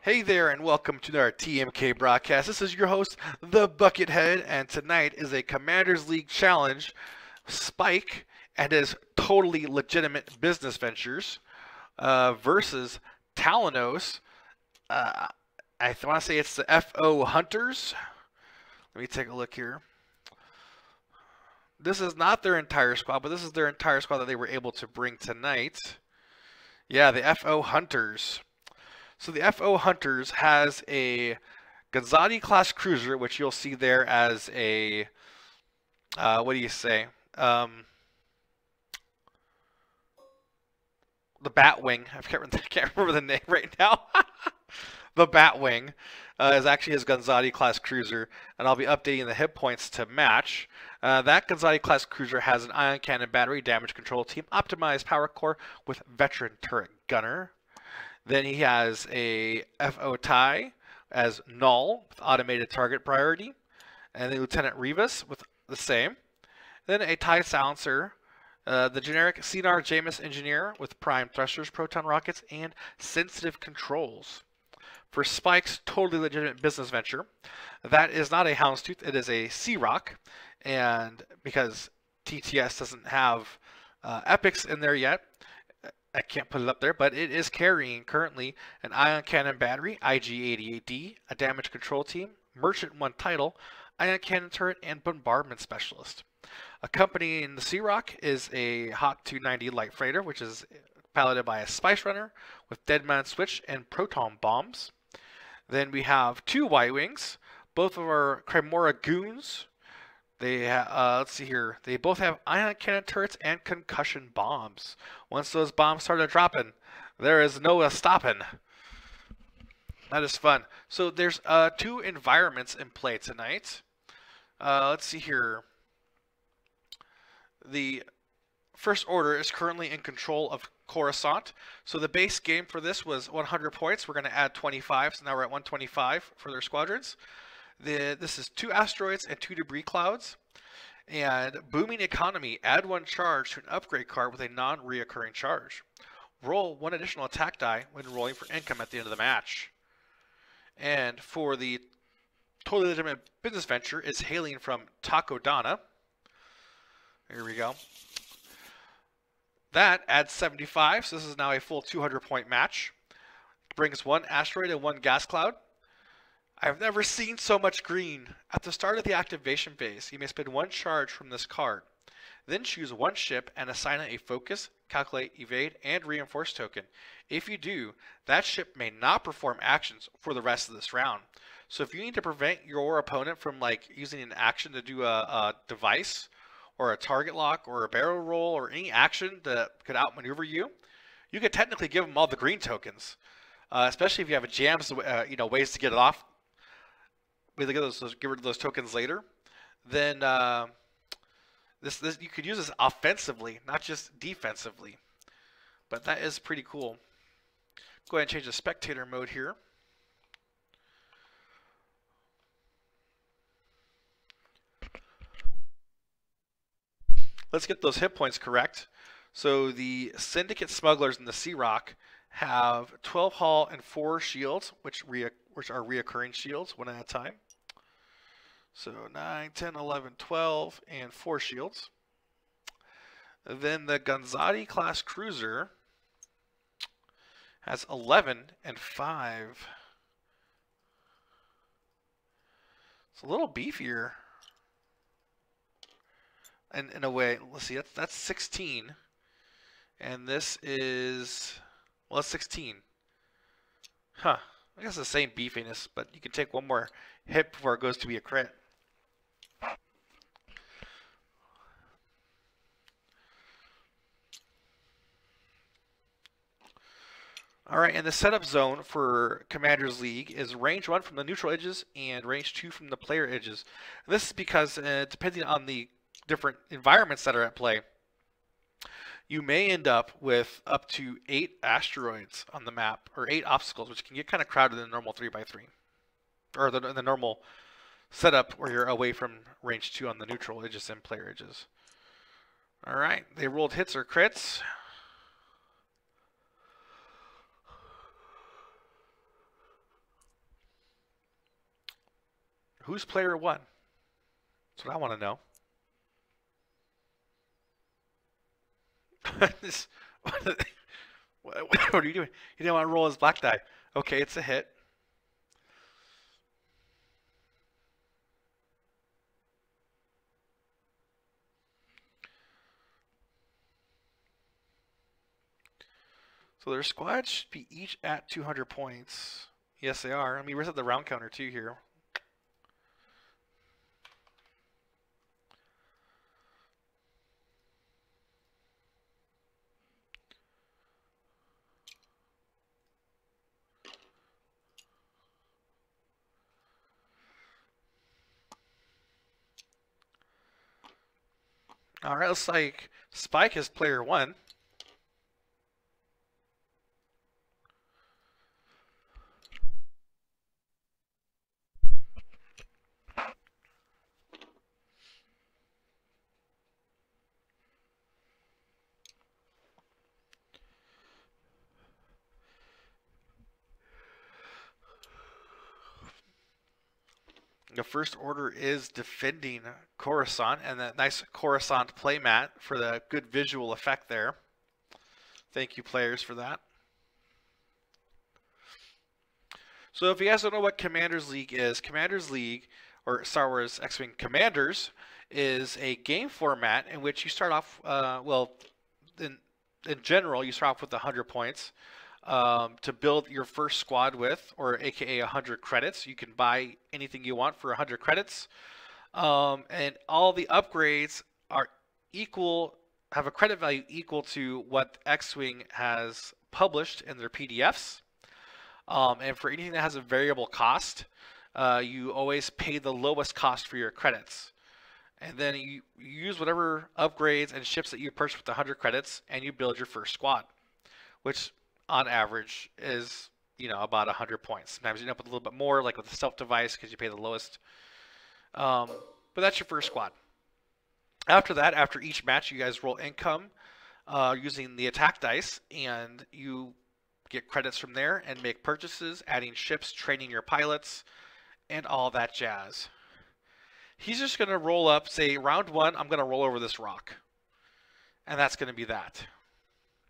Hey there, and welcome to our TMK broadcast. This is your host, the Buckethead, and tonight is a Commanders League challenge. Spyke and his totally legitimate business ventures versus Talanos. Uh, I want to say it's the FO Hunters. Let me take a look here. This is not their entire squad, but this is their entire squad that they were able to bring tonight. Yeah, the FO Hunters. So the FO Hunters has a Gonzati class cruiser, which you'll see there as a what do you say? The Batwing. I can't remember the name right now. The Batwing is actually his Gonzati class cruiser, and I'll be updating the hit points to match. That Gonzati class cruiser has an ion cannon battery, damage control team, optimized power core with veteran turret gunner. Then he has a FO tie as Null with automated target priority, and then Lieutenant Rivas with the same. Then a tie silencer, the generic Cinar Jamis engineer with prime thrusters, proton rockets, and sensitive controls. For Spike's totally legitimate business venture, that is not a Houndstooth, it is a Sea-Rock, and because TTS doesn't have epics in there yet, I can't put it up there, but it is carrying currently an ion cannon battery, IG-88D, a damage control team, Merchant 1 title, ion cannon turret, and bombardment specialist. Accompanying the Sea-Rock is a Hawk 290 light freighter, which is piloted by a Spice Runner with dead man switch and proton bombs. Then we have two Y-Wings, both of our Cremora goons. They let's see here. They both have ion cannon turrets and concussion bombs. Once those bombs started dropping, there is no stopping. That is fun. So there's two environments in play tonight. Let's see here. The First Order is currently in control of Coruscant. So the base game for this was 100 points. We're going to add 25, so now we're at 125 for their squadrons. This is 2 asteroids and 2 debris clouds. And booming economy, add 1 charge to an upgrade card with a non-reoccurring charge. Roll 1 additional attack die when rolling for income at the end of the match. And for the totally legitimate business venture is hailing from Takodana. Here we go. That adds 75, so this is now a full 200-point match. Brings 1 asteroid and 1 gas cloud. I've never seen so much green. At the start of the activation phase, you may spend 1 charge from this card. Then choose 1 ship and assign it a focus, calculate, evade, and reinforce token. If you do, that ship may not perform actions for the rest of this round. So if you need to prevent your opponent from using an action to do a device, or a target lock, or a barrel roll, or any action that could outmaneuver you, you could technically give them all the green tokens. Especially if you have a jams, ways to get it off. Get rid of those tokens later, then this you could use this offensively, not just defensively. But that is pretty cool. Go ahead and change the spectator mode here. Let's get those hit points correct. So the Syndicate Smugglers and the Sea-Rock have 12 hull and 4 shields, which are reoccurring shields, 1 at a time. So 9, 10, 11, 12, and 4 shields. Then the Gonzati class cruiser has 11 and 5. It's a little beefier. And in a way, let's see, that's 16. And this is, well, it's 16. Huh. I guess the same beefiness, but you can take 1 more hit before it goes to be a crit. Alright, and the setup zone for Commanders League is range 1 from the neutral edges and range 2 from the player edges. And this is because, depending on the different environments that are at play, you may end up with up to 8 asteroids on the map, or 8 obstacles, which can get kind of crowded in the normal 3x3. Or the normal setup where you're away from range 2 on the neutral edges and player edges. Alright, they rolled hits or crits. . Who's player one? That's what I want to know. This, what are you doing? You didn't want to roll his black die. Okay, it's a hit. So their squads should be each at 200 points. Yes, they are. I mean, we reset the round counter too here. All right, looks like Spyke is player one. The first order is defending Coruscant, and that nice Coruscant playmat for the good visual effect there. Thank you, players, for that. So if you guys don't know what Commanders League is, Commanders League, or Star Wars X-Wing Commanders, is a game format in which you start off, well, in general, you start off with 100 points to build your first squad with, or AKA 100 credits. You can buy anything you want for 100 credits. And all the upgrades are equal, have a credit value equal to what X-Wing has published in their PDFs. And for anything that has a variable cost, you always pay the lowest cost for your credits. And then you use whatever upgrades and ships that you purchase with 100 credits, and you build your first squad, which on average is, you know, about 100 points. Sometimes you end up with a little bit more, like with the stealth device, because you pay the lowest. But that's your first squad. After that, after each match, you guys roll income using the attack dice, and you get credits from there and make purchases, adding ships, training your pilots, and all that jazz. He's just going to roll up, say, round one, I'm going to roll over this rock. And that's going to be that.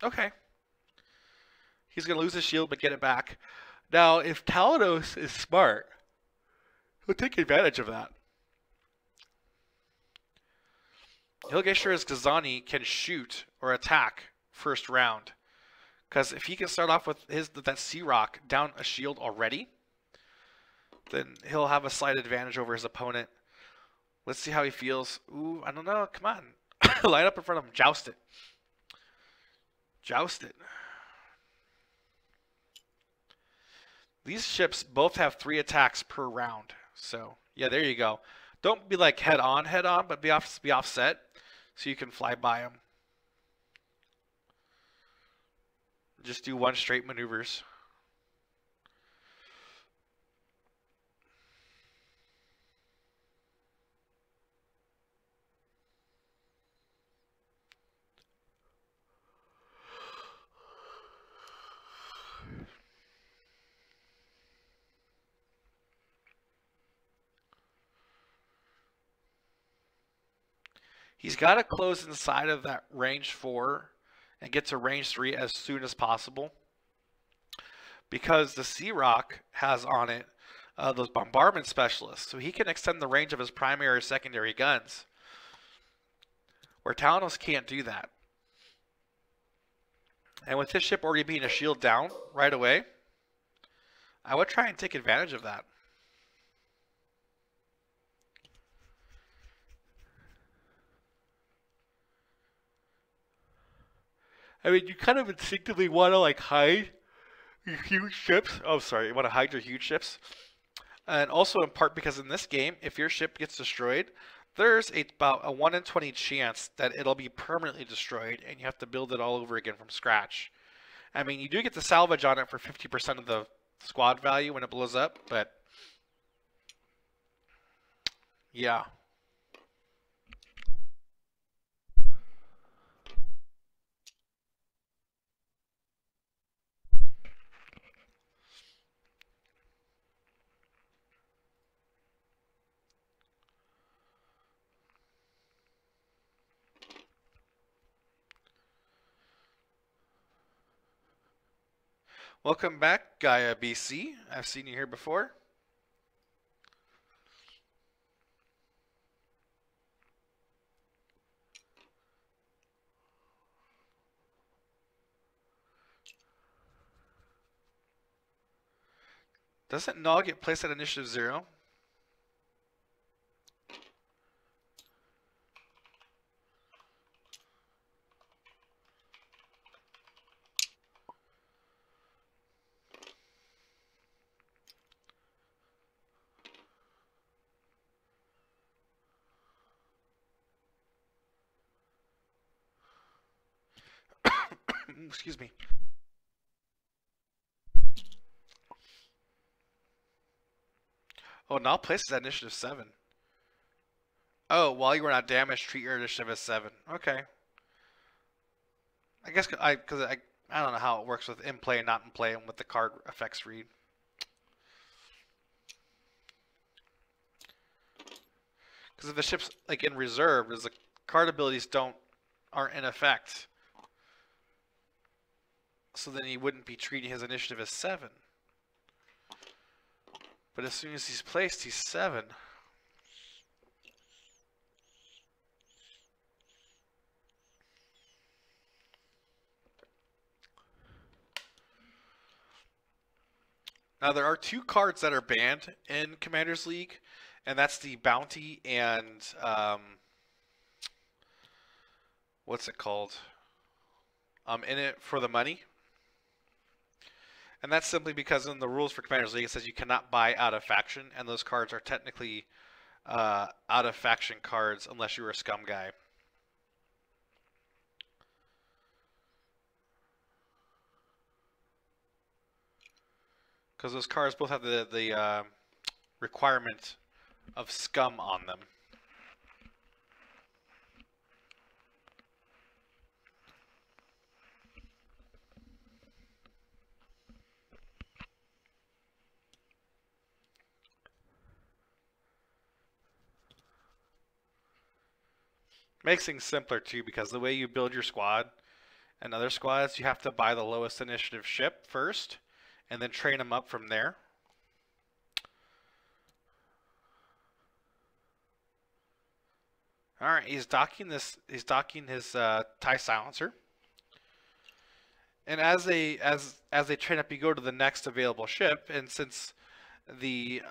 Okay. He's going to lose his shield, but get it back. Now, if Talanos is smart, he'll take advantage of that. He'll get sure his Gazani can shoot or attack first round. Because if he can start off with that Sea Rock down a shield already, then he'll have a slight advantage over his opponent. Let's see how he feels. Ooh, I don't know. Come on. Line up in front of him. Joust it. Joust it. These ships both have 3 attacks per round. So, yeah, there you go. Don't be like head on, but be offset so you can fly by them. Just do one straight maneuvers. He's got to close inside of that range 4 and get to range 3 as soon as possible, because the Sea Rock has on it those bombardment specialists, so he can extend the range of his primary or secondary guns, where Talanos can't do that. And with his ship already being a shield down right away, I would try and take advantage of that. I mean, you kind of instinctively want to like hide your huge ships. Oh, sorry, you want to hide your huge ships. And also in part because in this game, if your ship gets destroyed, there's about a 1 in 20 chance that it'll be permanently destroyed, and you have to build it all over again from scratch. I mean, you do get the salvage on it for 50% of the squad value when it blows up, but yeah. Welcome back, Gaia BC. I've seen you here before. Doesn't Null get placed at initiative 0? Excuse me. Oh, Null places at initiative 7. Oh, while you were not damaged, treat your initiative as 7. Okay. I guess I don't know how it works with in play and not in play and what the card effects read. Because if the ship's like in reserve, the card abilities aren't in effect. So then he wouldn't be treating his initiative as 7. But as soon as he's placed, he's 7. Now there are 2 cards that are banned in Commander's League, and that's the Bounty and what's it called? In it for the money. And that's simply because in the rules for Commander's League it says you cannot buy out of faction, and those cards are technically out of faction cards unless you're a scum guy. Because those cards both have the requirement of scum on them. Makes things simpler too, because the way you build your squad and other squads, you have to buy the lowest initiative ship first and then train them up from there. All right, he's docking his TIE silencer. And as they train up, you go to the next available ship, and since the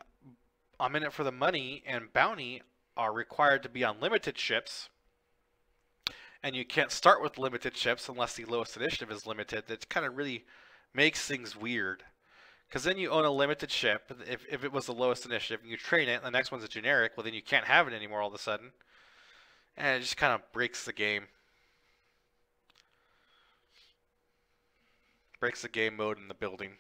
I'm in it for the money and bounty are required to be on limited ships, and you can't start with limited ships unless the lowest initiative is limited, it kind of really makes things weird. Because then you own a limited ship, if it was the lowest initiative, and you train it, and the next one's a generic, well then you can't have it anymore all of a sudden. And it just kind of breaks the game. Breaks the game mode in the building.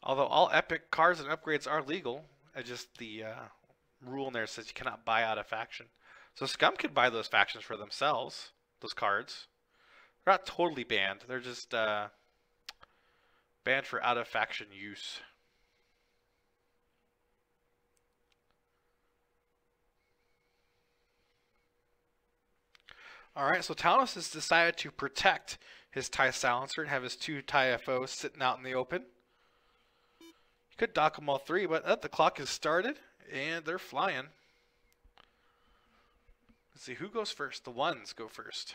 Although all epic cards and upgrades are legal, it's just the rule in there says you cannot buy out a faction. So Scum could buy those factions for themselves, those cards. They're not totally banned. They're just banned for out of faction use. Alright, so Talanos has decided to protect his TIE silencer and have his 2 TIE FOs sitting out in the open. You could dock them all 3, but the clock has started and they're flying. Let's see, who goes first? The ones go first.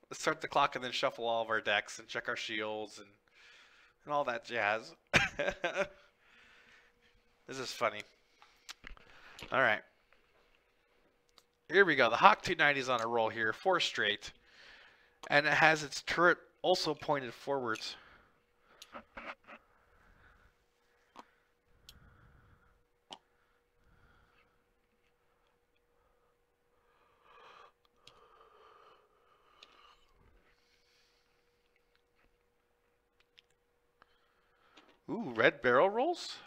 Let's start the clock and then shuffle all of our decks and check our shields and all that jazz. This is funny. Alright. Here we go. The Hawk 290 is on a roll here. 4 straight. And it has its turret also pointed forwards. Ooh, red barrel rolls?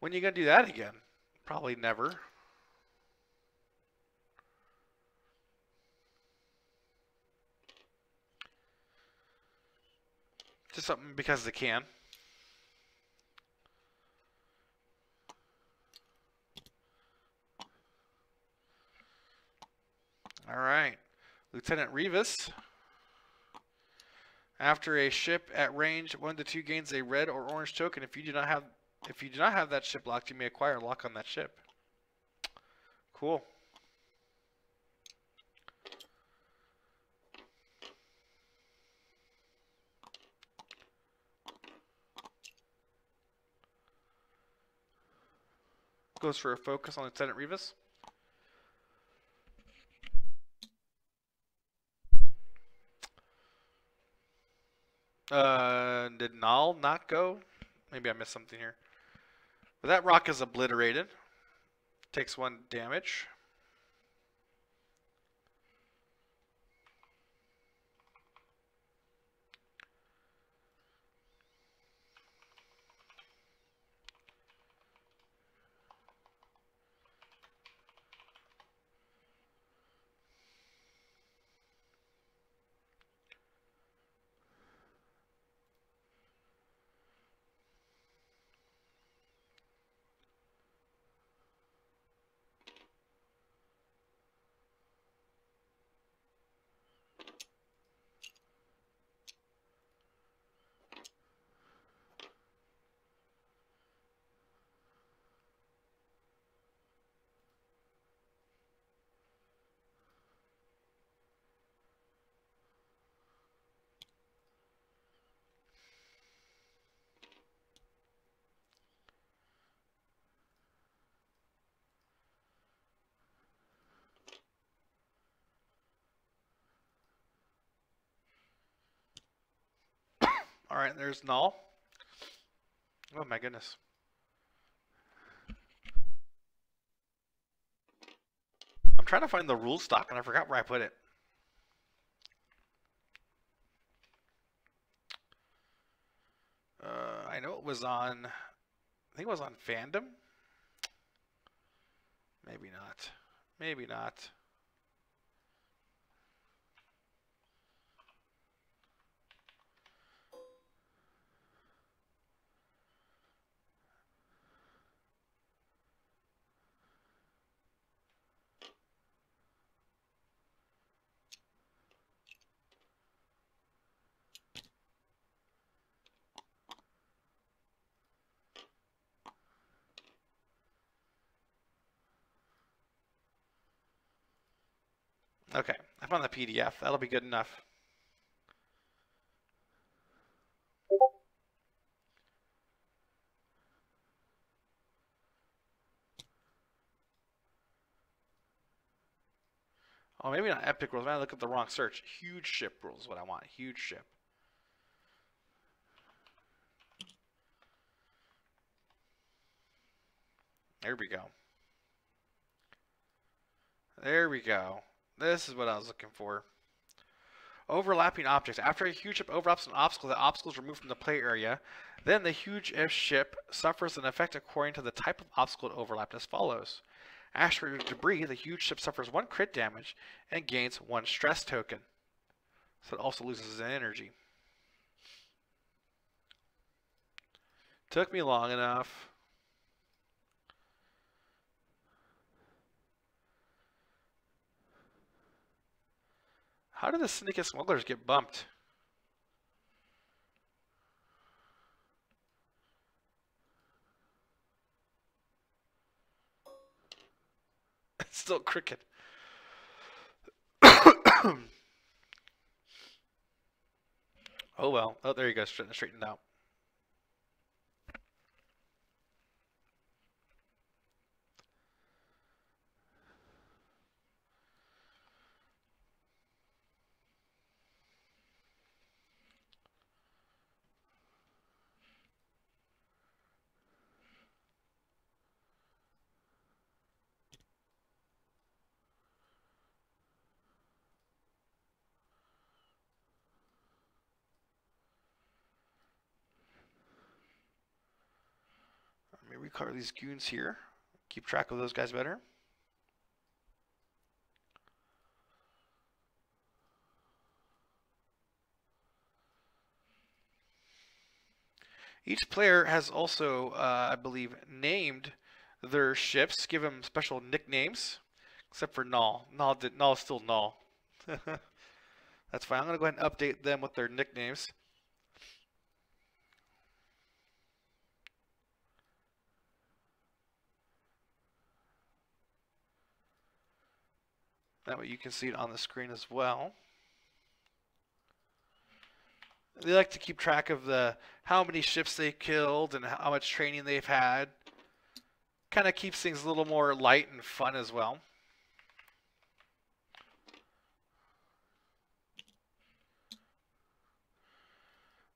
When you gonna do that again? Probably never. Just something because they can. Alright. Lieutenant Revis. After a ship at range 1 to 2 gains a red or orange token. If you do not have that ship locked, you may acquire a lock on that ship. Cool. Goes for a focus on Lieutenant Revis. Did Null not go? Maybe I missed something here. But that rock is obliterated. Takes 1 damage. Alright, there's Null. Oh my goodness. I'm trying to find the rule stock and I forgot where I put it. I know it was on, I think it was on Fandom. Maybe not. Maybe not. Okay, I found the PDF. That'll be good enough. Oh, maybe not epic rules. Maybe I look at the wrong search. Huge ship rules is what I want. Huge ship. There we go. There we go. This is what I was looking for. Overlapping objects. After a huge ship overlaps an obstacle, the obstacle is removed from the play area. Then the huge ship suffers an effect according to the type of obstacle it overlapped as follows. Asteroid debris, the huge ship suffers 1 crit damage and gains 1 stress token. So it also loses an energy. Took me long enough. How did the Syndicate Smugglers get bumped? It's still cricket. Oh well. Oh, there you go. Straightened out. recolor these goons here. Keep track of those guys better. Each player has also, I believe, named their ships, give them special nicknames, except for Null. Null is still Null. That's fine. I'm going to go ahead and update them with their nicknames. That way you can see it on the screen as well. They like to keep track of how many ships they killed and how much training they've had. Kind of keeps things a little more light and fun as well.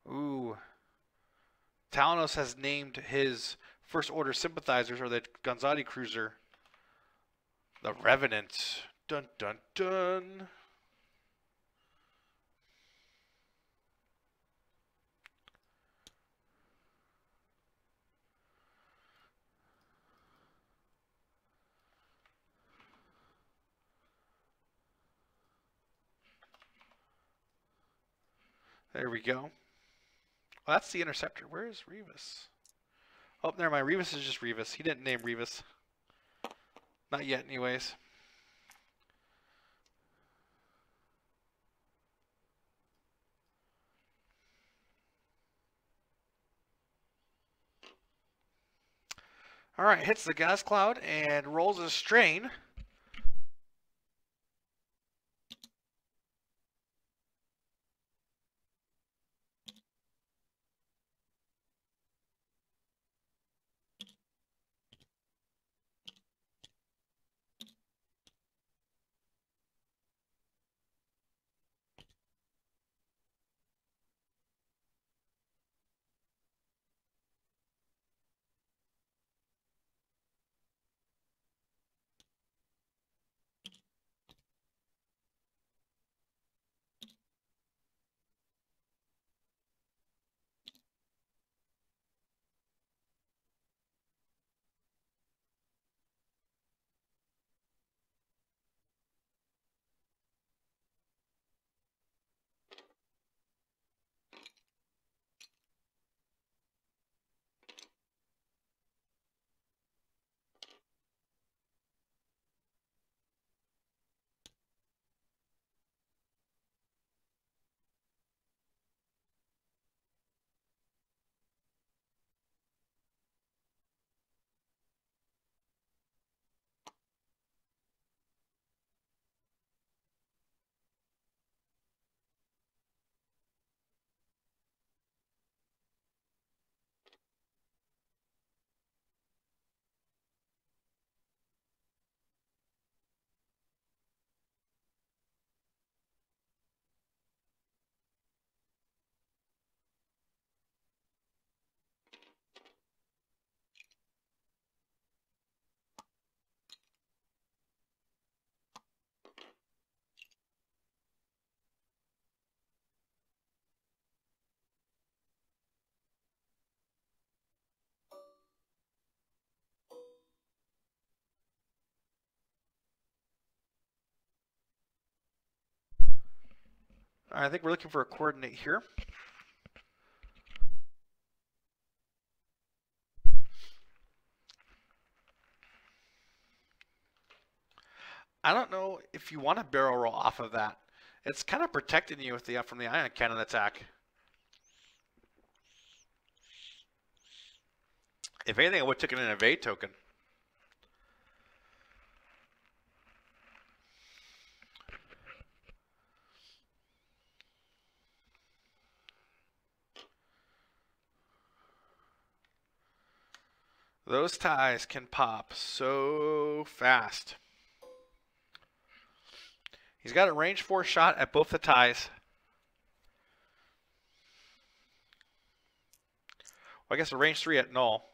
Ooh. Talanos has named his First Order sympathizers, or the Gonzati cruiser, the Revenant. Dun dun dun. There we go. Well, that's the Interceptor. Where is Revis? Oh, never mind. Revis is just Revis. He didn't name Revis. Not yet, anyways. All right, hits the gas cloud and rolls a strain. All right, I think we're looking for a coordinate here. I don't know if you want to barrel roll off of that. It's kind of protecting you with from the ion cannon attack. If anything, I would have taken an evade token. Those ties can pop so fast. He's got a range 4 shot at both the ties. Well, I guess a range 3 at Null.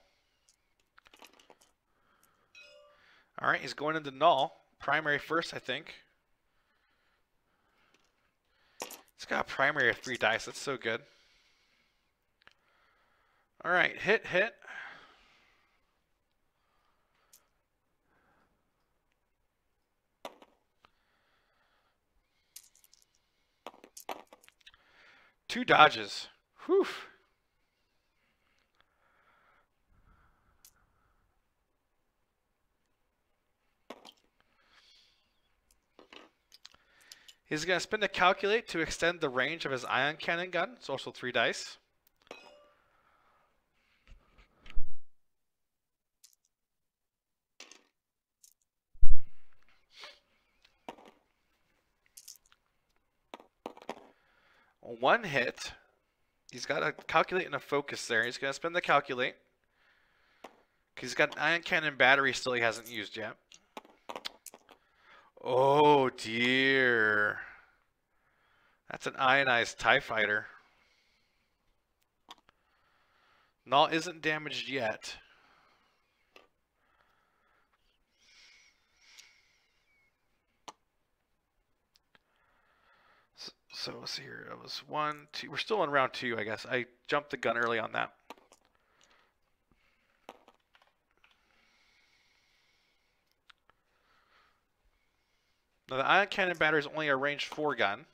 All right, he's going into Null. Primary first, I think. He's got a primary of 3 dice. That's so good. All right, hit. 2 dodges. Whew. He's going to spend a calculate to extend the range of his ion cannon gun. It's also 3 dice. One hit. He's got a calculate and a focus there. He's going to spend the calculate. He's got an ion cannon battery still he hasn't used yet. Oh dear. That's an ionized TIE fighter. Null isn't damaged yet. So let's see here. It was 1, 2. We're still in round 2, I guess. I jumped the gun early on that. Now the ion cannon battery is only a range 4 gun.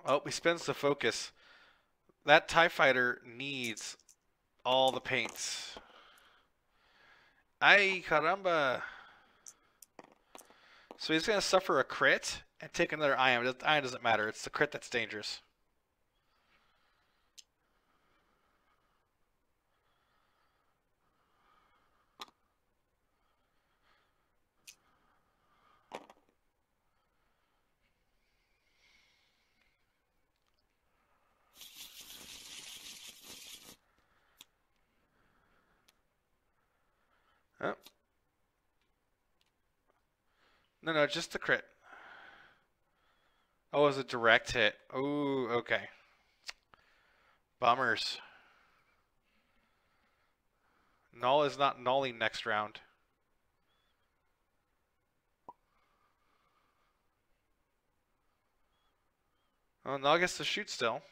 Oh, he spins the focus. That TIE fighter needs all the paints. Ay, caramba. So he's going to suffer a crit and take another ion. The ion doesn't matter. It's the crit that's dangerous. Oh. No, just the crit. Oh, it was a direct hit. Oh, okay. Bummers. Null is not nulling next round. Oh, Null gets to shoot still.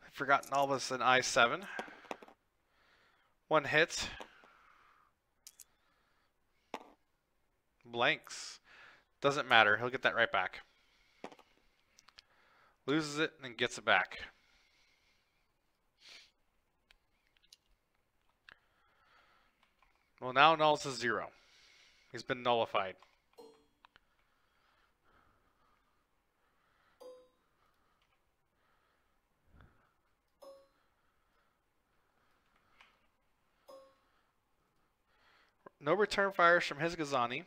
I forgot Null was an I-7. 1 hit. Blanks. Doesn't matter. He'll get that right back. Loses it and then gets it back. Well, now Null's a 0. He's been nullified. No return fires from his Gazani.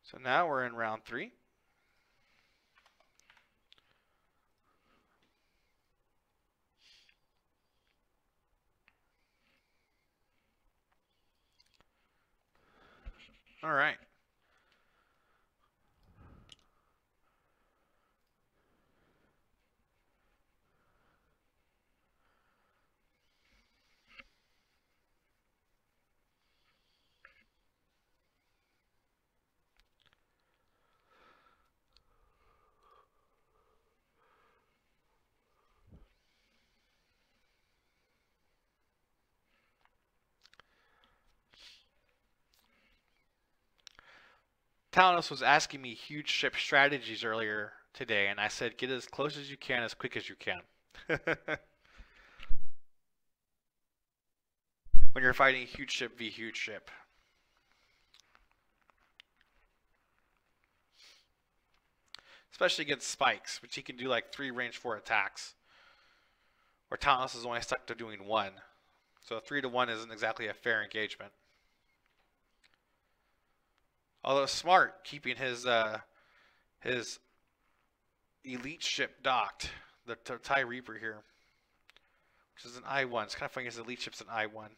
So now we're in round 3. All right. Talanos was asking me huge ship strategies earlier today, and I said get as close as you can, as quick as you can. When you're fighting huge ship v huge ship. Especially against Spikes, which he can do like 3 range 4 attacks. Where Talanos is only stuck to doing 1. So 3 to 1 isn't exactly a fair engagement. Although smart, keeping his elite ship docked. the TIE Reaper here, which is an I1. It's kind of funny as the elite ship's an I1.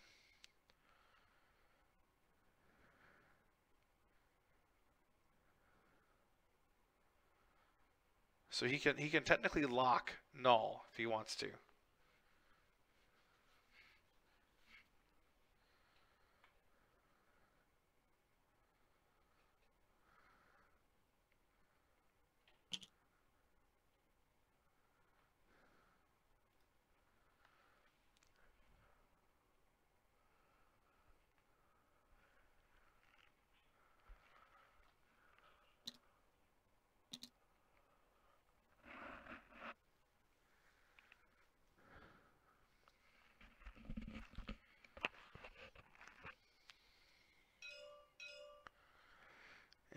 So he can technically lock null if he wants to.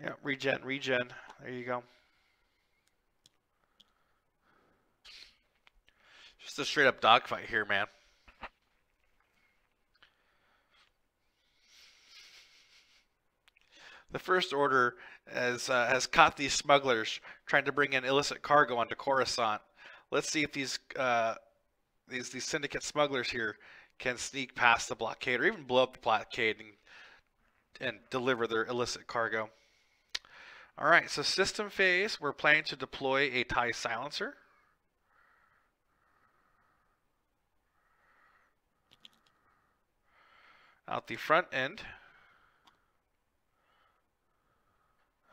Yeah, regen. There you go. Just a straight up dogfight here, man. The First Order has caught these smugglers trying to bring in illicit cargo onto Coruscant. Let's see if these syndicate smugglers here can sneak past the blockade or even blow up the blockade and deliver their illicit cargo. All right, so system phase, we're planning to deploy a TIE silencer. Out the front end.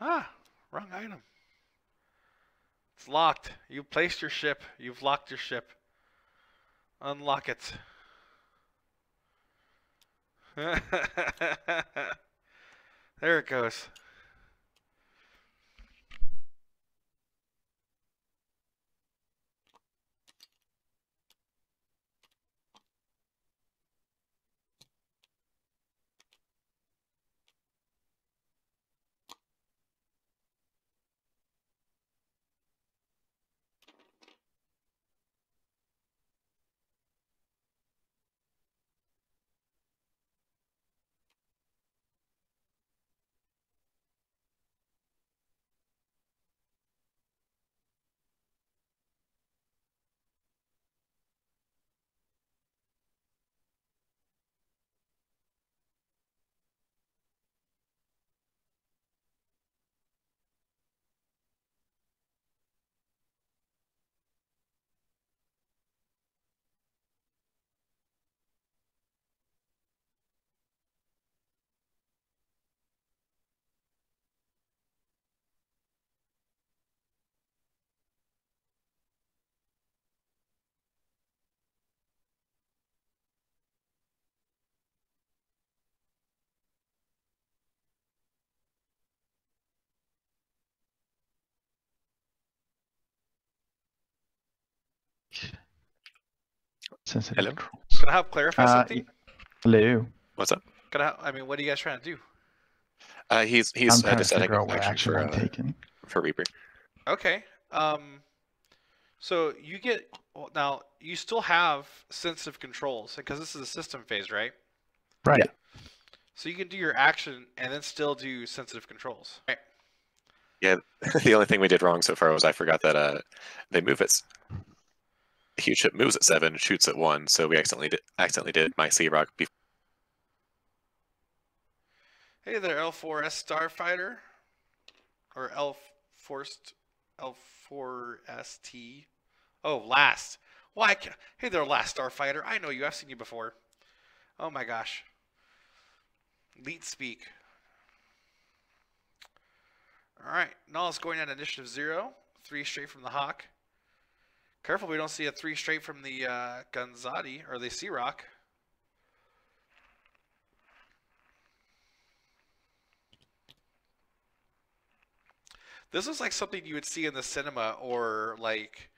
Ah, wrong item. It's locked. You've placed your ship. You've locked your ship. Unlock it. There it goes. Sensitive Hello? controls. Can I help clarify something? Hello. What's up? I mean, what are you guys trying to do? He's I'm trying to deciding figure out what what action I'm taking. for Reaper. Okay. So you get now. You still have sensitive controls because this is a system phase, right? Right. Yeah. So you can do your action and then still do sensitive controls. Right. Yeah. The only thing we did wrong so far was I forgot that they move it. The huge ship moves at 7, shoots at 1, so we accidentally did my Sea Rock before. Hey there, L4S Starfighter, or L4ST. Oh, last. Why? Hey there, last Starfighter. I know you. I've seen you before. Oh my gosh. Leet speak. All right, Null's going at initiative 0. 3 straight from the Hawk. Careful we don't see a 3 straight from the Gunzati or the Sea Rock. This is like something you would see in the cinema or like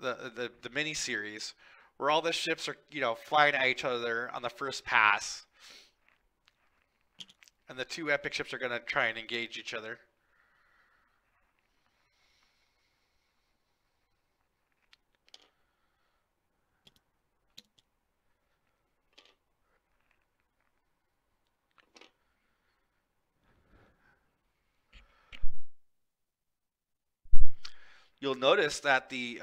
the mini series, where all the ships are flying at each other on the first pass, and the two epic ships are gonna try and engage each other. You'll notice that the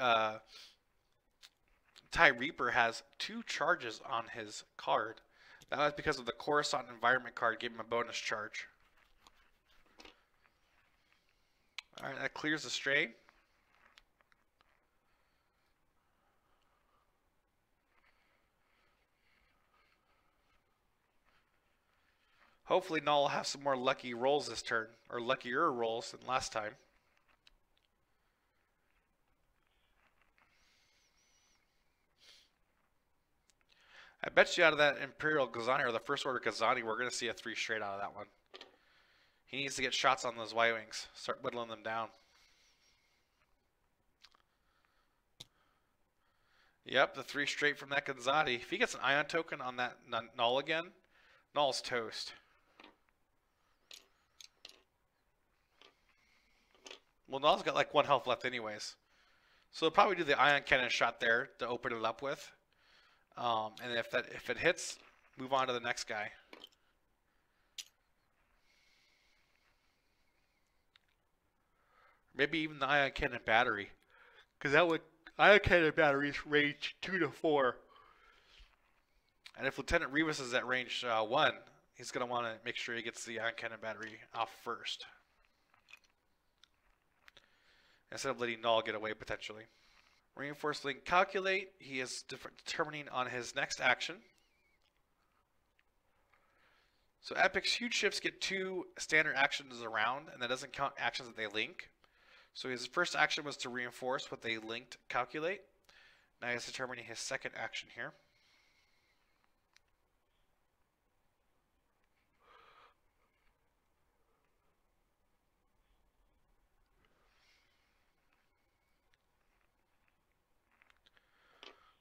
Ty Reaper has 2 charges on his card. That was because of the Coruscant Environment card gave him a bonus charge. Alright, that clears the stray. Hopefully Null will have some more lucky rolls this turn, or luckier rolls than last time. I bet you out of that Imperial Gazani, or the First Order Gazani, we're going to see a 3 straight out of that one. He needs to get shots on those Y-Wings. Start whittling them down. Yep, the 3 straight from that Gonzati. If he gets an Ion token on that Null again, Null's toast. Well, Null's got like 1 health left anyways. So he'll probably do the Ion Cannon shot there to open it up with. And if it hits, move on to the next guy. Maybe even the Ion Cannon battery. Because that would Ion Cannon batteries range 2 to 4. And if Lieutenant Revis is at range 1, he's going to want to make sure he gets the Ion Cannon battery off first. Instead of letting Null get away potentially. Reinforced Link Calculate. He is determining on his next action. So Epic's huge ships get 2 standard actions around, and that doesn't count actions that they link. So his first action was to reinforce what they linked Calculate. Now he's determining his second action here.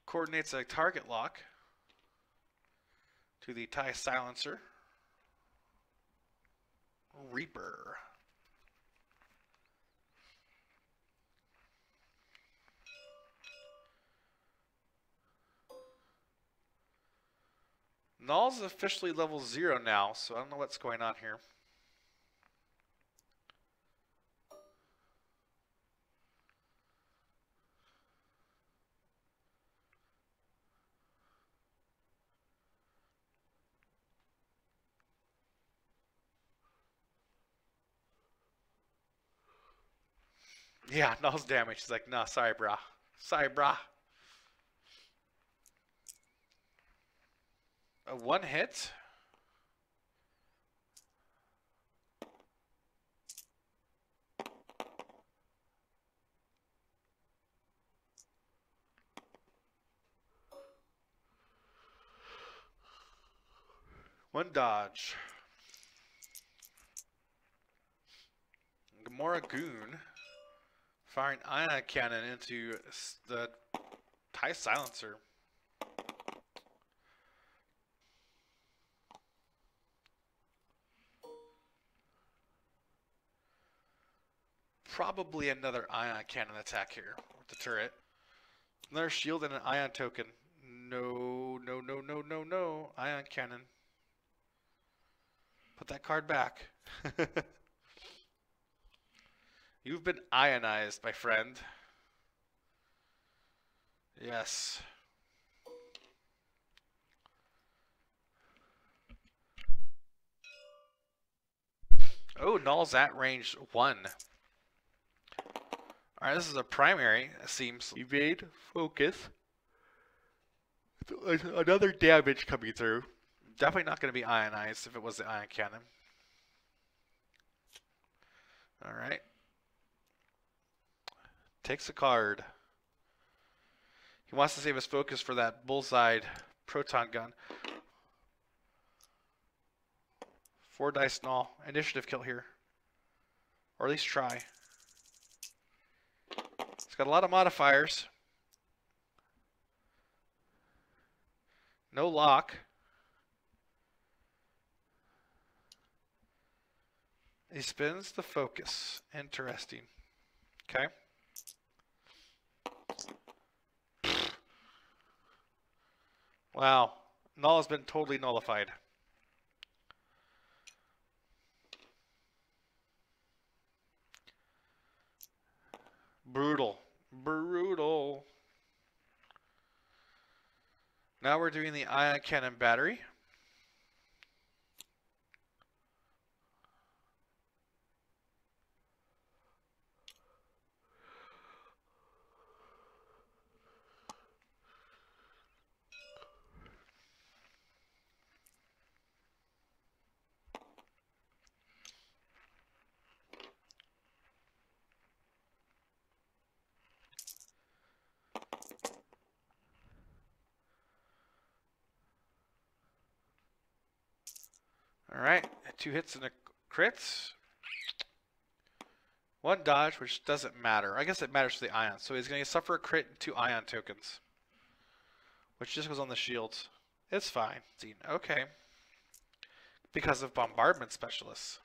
Coordinates a target lock to the TIE Silencer. Reaper. Null's officially level 0 now, so I don't know what's going on here. Yeah, Null's damage. He's like, nah, sorry, brah. Sorry, brah. A 1 hit. One dodge. Gamora Goon firing Ion Cannon into the TIE Silencer. Probably another Ion Cannon attack here with the turret. Another shield and an Ion token. No, no, no, no, no, no. Ion Cannon. Put that card back. You've been ionized, my friend. Yes. Oh, Null's at range 1. Alright, this is a primary, it seems. Evade, focus. Another damage coming through. Definitely not going to be ionized if it was the Ion Cannon. Alright. Takes a card. He wants to save his focus for that bullseye proton gun. 4 dice Null. Initiative kill here. Or at least try. It's got a lot of modifiers. No lock. He spins the focus. Interesting. Okay. Wow. Null has been totally nullified. Brutal. Brutal. Now we're doing the ion cannon battery. Alright, 2 hits and a crit. 1 dodge, which doesn't matter. I guess it matters for the ion. So he's going to suffer a crit and 2 ion tokens. Which just goes on the shields. It's fine. Okay. Because of bombardment specialists.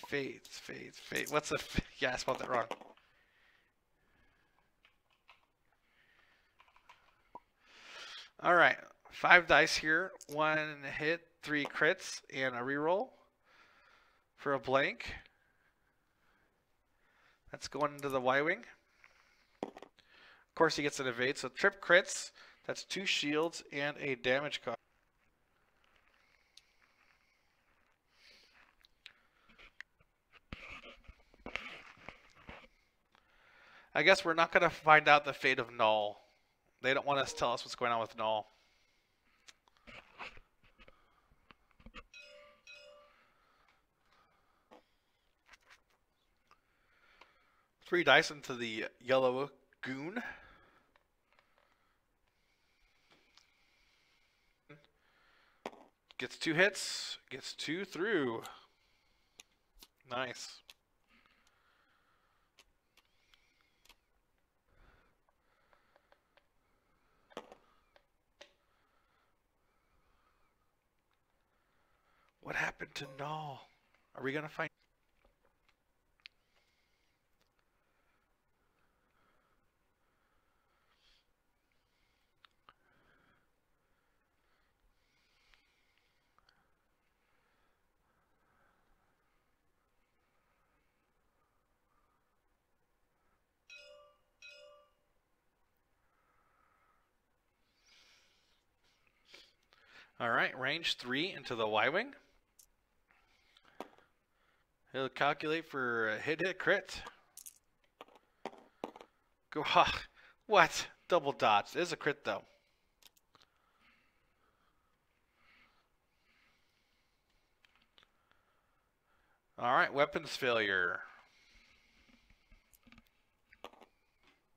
Fades. What's the... Yeah, I spelled that wrong. Alright. 5 dice here. 1 hit, 3 crits, and a reroll for a blank. That's going into the Y-Wing. Of course, he gets an evade, so trip crits. That's 2 shields and a damage cost. I guess we're not going to find out the fate of Null. They don't want to tell us what's going on with Null. 3 dice into the yellow goon. Gets 2 hits. Gets 2 through. Nice. What happened to Null? Are we going to find... Alright, range 3 into the Y-Wing. He'll calculate for a hit crit. Go, what? Double dodge. It is a crit though. Alright, weapons failure.